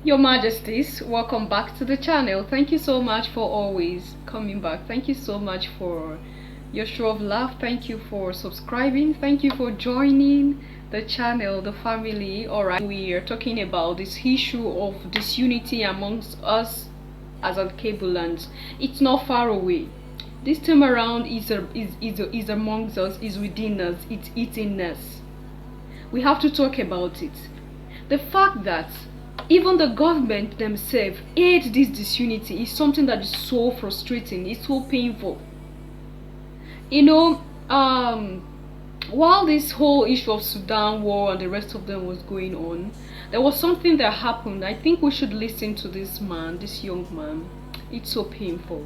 Your Majesties, welcome back to the channel. Thank you so much for always coming back. Thank you so much for your show of love. Thank you for subscribing. Thank you for joining the channel, the family. Alright, we are talking about this issue of disunity amongst us as Al-Kabulands. It's not far away. This time around is amongst us, is within us, it's eating us. We have to talk about it. The fact that even the government themselves hate this disunity is something that is so frustrating, it's so painful. You know, while this whole issue of Sudan war and the rest of them was going on, there was something that happened. I think we should listen to this man, this young man. It's so painful.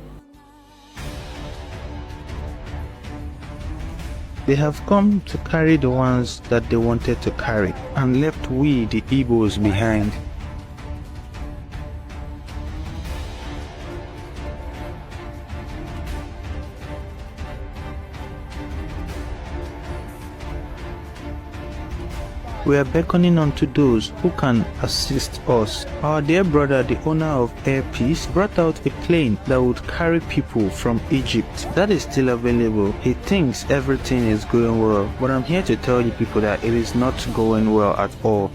They have come to carry the ones that they wanted to carry and left we, the Igbos, behind. We are beckoning unto those who can assist us. Our dear brother, the owner of Air Peace, brought out a plane that would carry people from Egypt. That is still available. He thinks everything is going well, but I'm here to tell you people that it is not going well at all.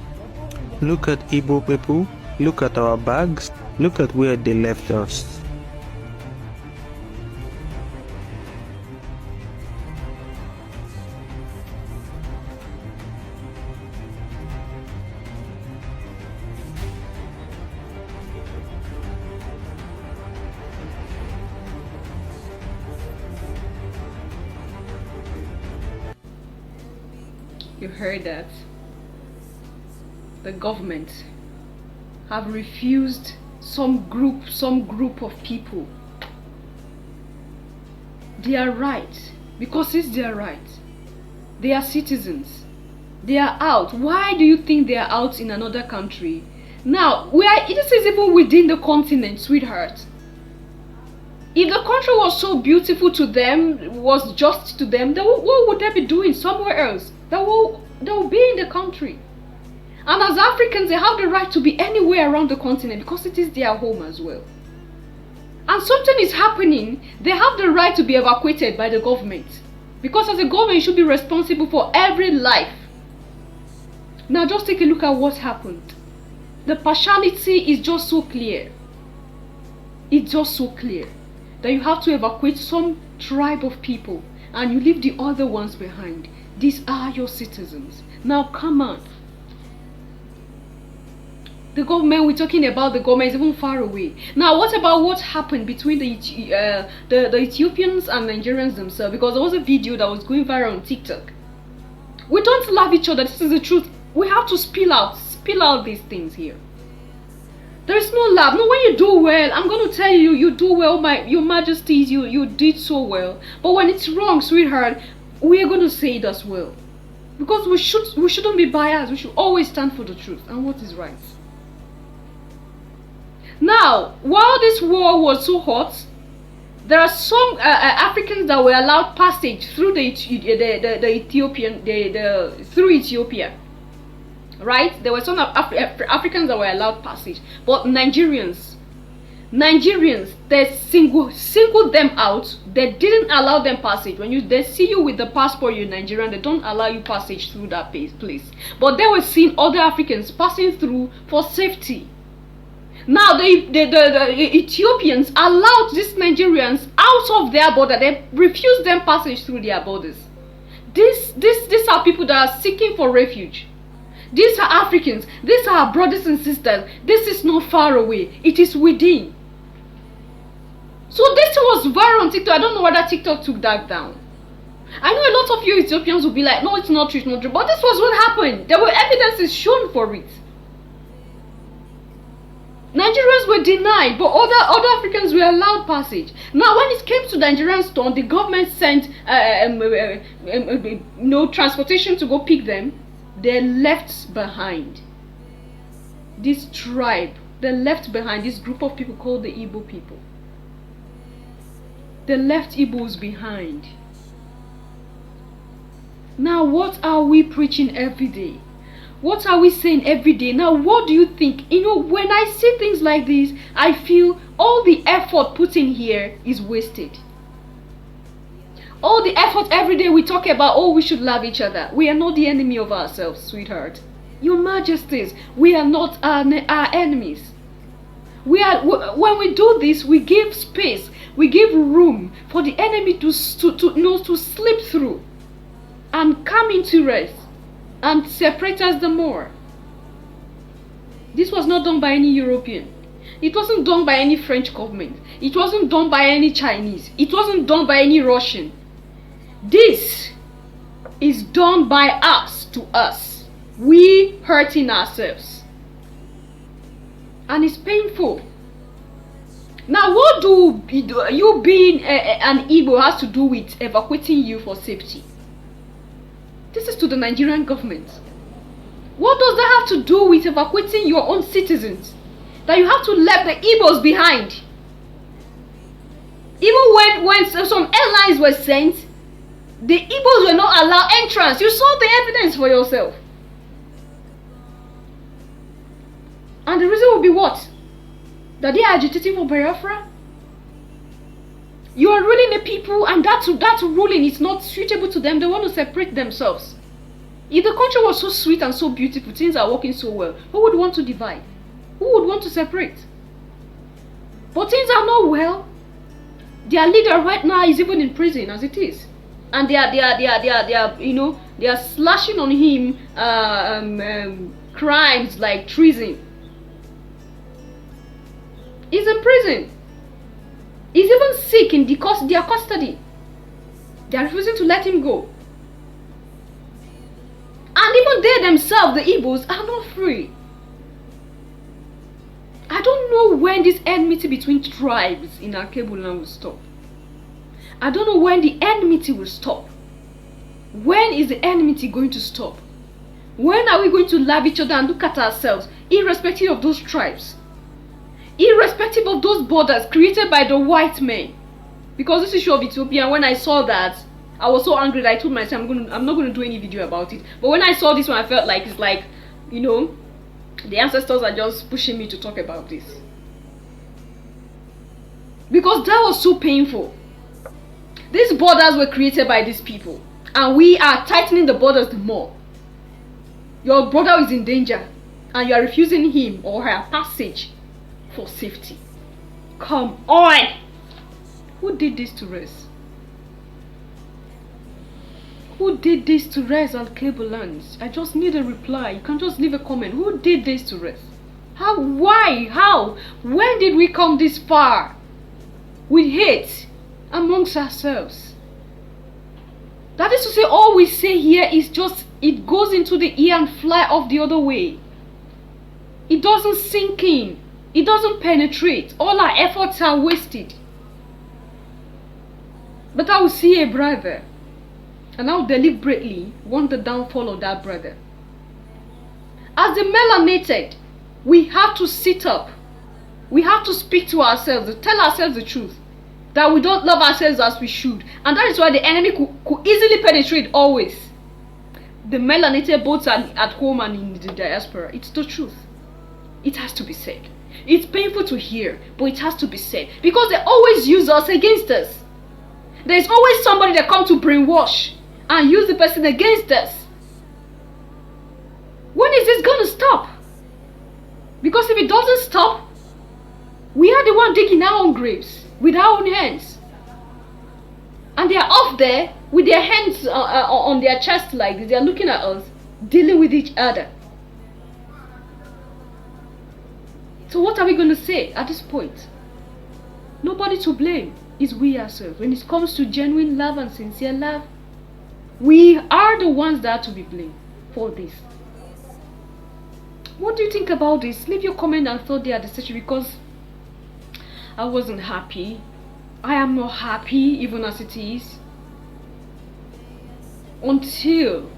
Look at Igbo people, look at our bags, look at where they left us. You heard that. The government have refused some group of people their right, because it's their right. They are citizens. They are out. Why do you think they are out in another country? Now, this is even within the continent, sweetheart. If the country was so beautiful to them, was just to them, then what would they be doing somewhere else? They will be in the country. And as Africans, they have the right to be anywhere around the continent because it is their home as well. And something is happening, they have the right to be evacuated by the government. Because as a government, you should be responsible for every life. Now just take a look at what happened. The partiality is just so clear. It's just so clear that you have to evacuate some tribe of people and you leave the other ones behind. These are your citizens. Now come on. The government, we're talking about the government is even far away. Now what about what happened between the Ethiopians and Nigerians themselves? Because there was a video that was going viral on TikTok. We don't love each other, this is the truth. We have to spill out these things here. There is no love. No, when you do well, I'm going to tell you, you do well, your majesties, you did so well. But when it's wrong, sweetheart, we are going to say it as well. Because we shouldn't be biased. We should always stand for the truth and what is right. Now, while this war was so hot, there are some Africans that were allowed passage through the Ethiopian, through Ethiopia. Right? There were some Africans that were allowed passage, but Nigerians, they singled them out. They didn't allow them passage. When they see you with the passport, you're Nigerian, they don't allow you passage through that place. But they were seeing other Africans passing through for safety. Now the Ethiopians allowed these Nigerians out of their border. They refused them passage through their borders. These are people that are seeking for refuge. These are Africans. These are our brothers and sisters. This is not far away. It is within. So this was viral on TikTok. I don't know whether TikTok took that down. I know a lot of you Ethiopians will be like, no, it's not true, it's not true. But this was what happened. There were evidences shown for it. Nigerians were denied, but other Africans were allowed passage. Now, when it came to Nigerian turn, the government sent transportation to go pick them. They left behind this tribe. They left behind this group of people called the Igbo people. They left Igbos behind. Now what are we preaching every day? What are we saying every day? Now, what do you think? You know, when I see things like this, I feel all the effort put in here is wasted. All the effort every day we talk about, oh, we should love each other. We are not the enemy of ourselves, sweetheart. Your Majesties, we are not our enemies. When we do this, we give space, we give room for the enemy to slip through and come into rest and separate us the more. This was not done by any European. It wasn't done by any French government. It wasn't done by any Chinese. It wasn't done by any Russian. This is done by us to us. We hurting ourselves. And it's painful. Now, what do you being an Igbo has to do with evacuating you for safety? This is to the Nigerian government. What does that have to do with evacuating your own citizens? That you have to leave the Igbos behind? Even when some airlines were sent, the Igbos were not allowed entrance. You saw the evidence for yourself. And the reason will be what? That they are agitating for Biafra? You are ruling the people, and that ruling is not suitable to them. They want to separate themselves. If the country was so sweet and so beautiful, things are working so well, who would want to divide? Who would want to separate? But things are not well. Their leader right now is even in prison as it is, and they are slashing on him crimes like treason. He's in prison. He's even sick in their custody. They are refusing to let him go. And even they themselves, the Igbos, are not free. I don't know when this enmity between tribes in Akebuland will stop. I don't know when the enmity will stop. When is the enmity going to stop? When are we going to love each other and look at ourselves, irrespective of those tribes? Irrespective of those borders created by the white men? Because this issue of Ethiopia, when I saw that, I was so angry that I told myself I'm not going to do any video about it. But when I saw this one, I felt like it's like, you know, the ancestors are just pushing me to talk about this. Because that was so painful. These borders were created by these people, and we are tightening the borders the more. Your brother is in danger, and you are refusing him or her passage for safety. Come on! Who did this to us? Who did this to us, Akebuland? I just need a reply. You can just leave a comment. Who did this to us? How? Why? How? When did we come this far? With hate amongst ourselves. That is to say, all we say here is just, it goes into the ear and fly off the other way. It doesn't sink in. It doesn't penetrate. All our efforts are wasted. But I will see a brother, and I will deliberately want the downfall of that brother. As the melanated, we have to sit up. We have to speak to ourselves, to tell ourselves the truth. That we don't love ourselves as we should. And that is why the enemy could easily penetrate always. The melanated both at home and in the diaspora. It's the truth. It has to be said. It's painful to hear, but it has to be said. Because they always use us against us. There's always somebody that comes to brainwash and use the person against us. When is this going to stop? Because if it doesn't stop, we are the one digging our own graves with our own hands. And they are up there with their hands on their chest like this. They are looking at us, dealing with each other. So what are we going to say at this point? Nobody to blame. Is we ourselves. When it comes to genuine love and sincere love, we are the ones that are to be blamed for this. What do you think about this? Leave your comment and thought there at the section, because I wasn't happy. I am not happy even as it is. Until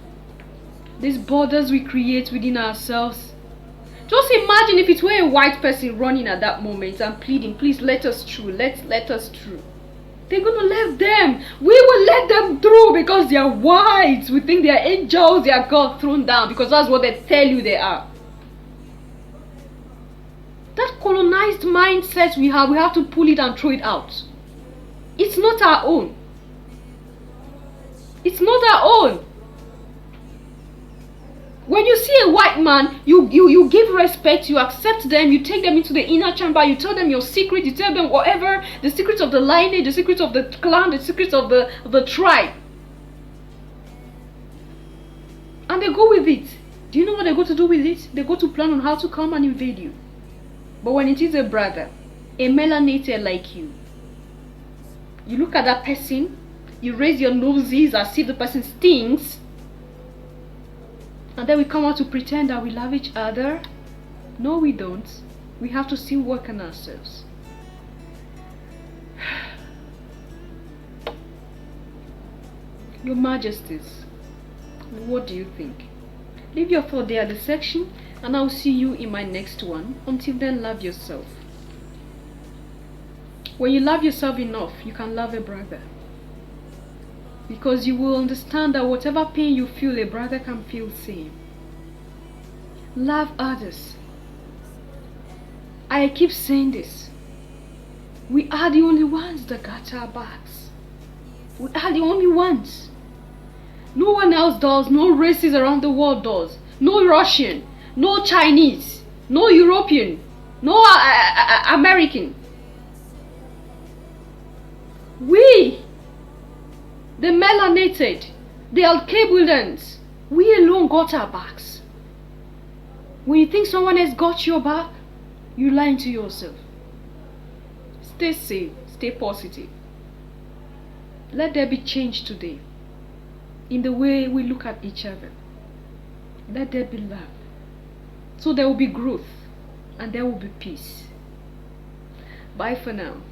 these borders we create within ourselves. Just imagine if it were a white person running at that moment and pleading, please let us through, let us through. They're gonna let them. We will let them through because they are white. We think they are angels. They are God thrown down because that's what they tell you they are. That colonized mindset we have to pull it and throw it out. It's not our own. It's not our own. When you see a white man, you give respect, you accept them, you take them into the inner chamber, you tell them your secret, you tell them whatever, the secrets of the lineage, the secrets of the clan, the secrets of the tribe. And they go with it. Do you know what they go to do with it? They go to plan on how to come and invade you. But when it is a brother, a melanated like you look at that person, you raise your noses as if the person stinks, and then we come out to pretend that we love each other. No, we don't. We have to still work on ourselves. Your Majesties, what do you think? Leave your thought there at the section, and I'll see you in my next one. Until then, love yourself. When you love yourself enough, you can love a brother. Because you will understand that whatever pain you feel, a brother can feel the same. Love others. I keep saying this. We are the only ones that got our backs. We are the only ones. No one else does. No races around the world does. No Russian. No Chinese. No European. No American. We, the melanated, the Alkebulans, we alone got our backs. When you think someone has got your back, you're lying to yourself. Stay safe, stay positive. Let there be change today in the way we look at each other. Let there be love. So there will be growth and there will be peace. Bye for now.